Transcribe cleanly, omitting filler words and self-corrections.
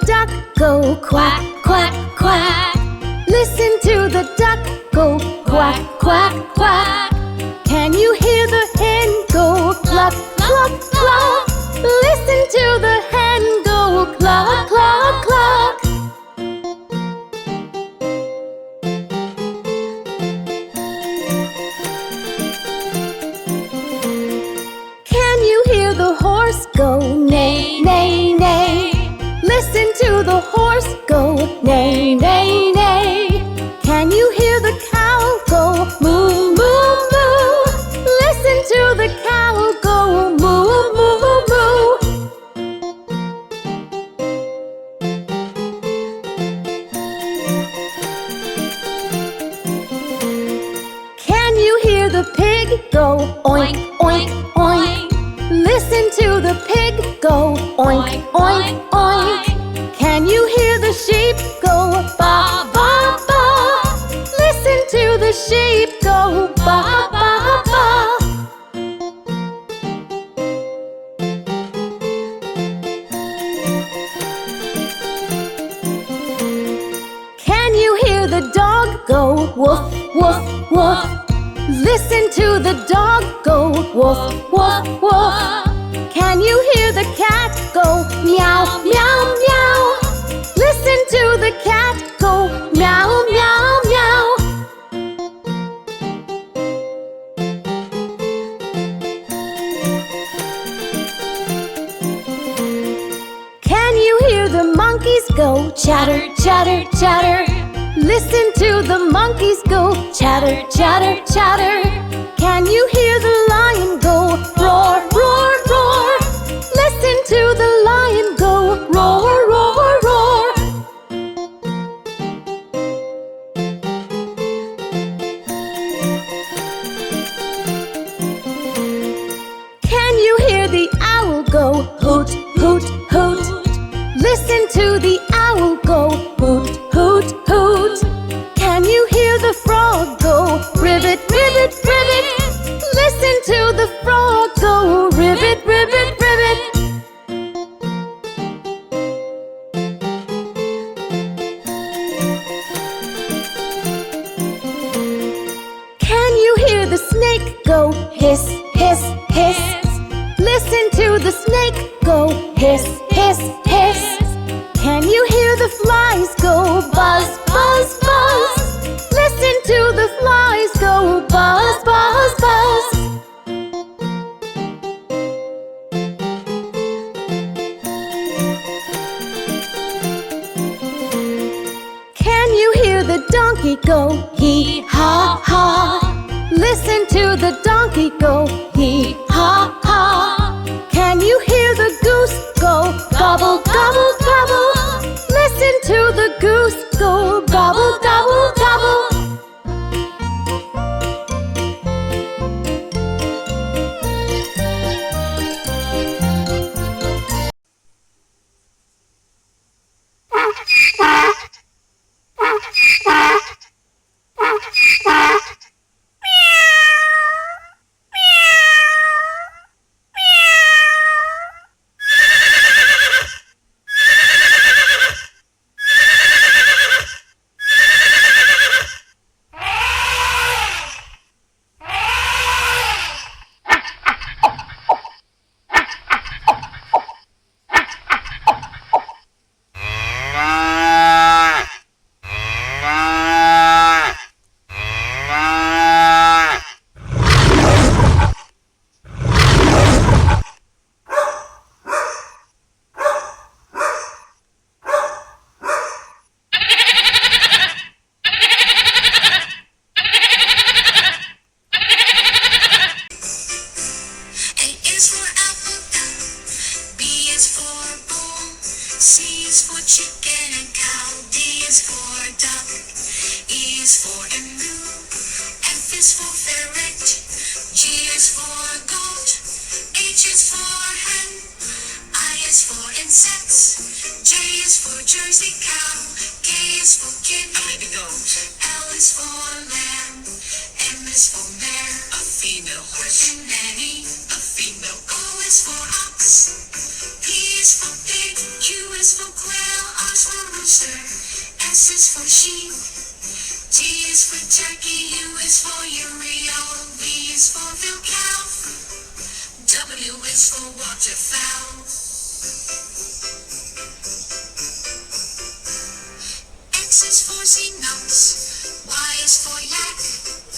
duck go quack, quack, quack. Listen to the duck go quack, quack, quack. Can you hear the hen go cluck, cluck, cluck? Listen to the hen go cluck, cluck, cluck. Can you hear the horse go neigh, neigh, neigh? Listen to the horse go neigh, neigh, neigh. Can you hear the cow go moo, moo, moo? Listen to the cow go moo, moo, moo. Can you hear the pig go oink, oink, oink? Listen to the pig go oink, oink, oink. Can you hear the sheep go ba, ba, ba? Listen to the sheep go ba, ba, ba. Can you hear the dog go woof, woof, woof? Listen to the dog go woof, woof, woof. Can you hear the cat go meow, meow, meow? Listen to the cat go meow, meow, meow. Can you hear the monkeys go chatter, chatter, chatter? Listen to the monkeys go chatter, chatter, chatter. Can you hear the lion go roar, roar, roar? Listen to the lion go roar, roar, roar. Can you hear the owl go hoot, hoot, hoot? Listen to the owl go hoot, hoot, hoot. Can you hear the frog go ribbit, ribbit, ribbit? Listen to the frog go ribbit, ribbit, ribbit. Can you hear the snake go hiss, hiss, hiss? Listen to the snake go hiss, hiss, hiss. Can you hear the flies go buzz, buzz, buzz? Listen to the flies go buzz, buzz, buzz. Can you hear the donkey go hee ha ha? Listen to the donkey go hee ha ha. Can you hear the goose go gobble, gobble, gobble? Listen to the goose go gobble, gobble, gobble. is for ox, P is for pig, Q is for quail. S is for sheep, T is for turkey, U is for Uriel, V is for cow, W is for waterfowl. X is for xenox, Y is for yak,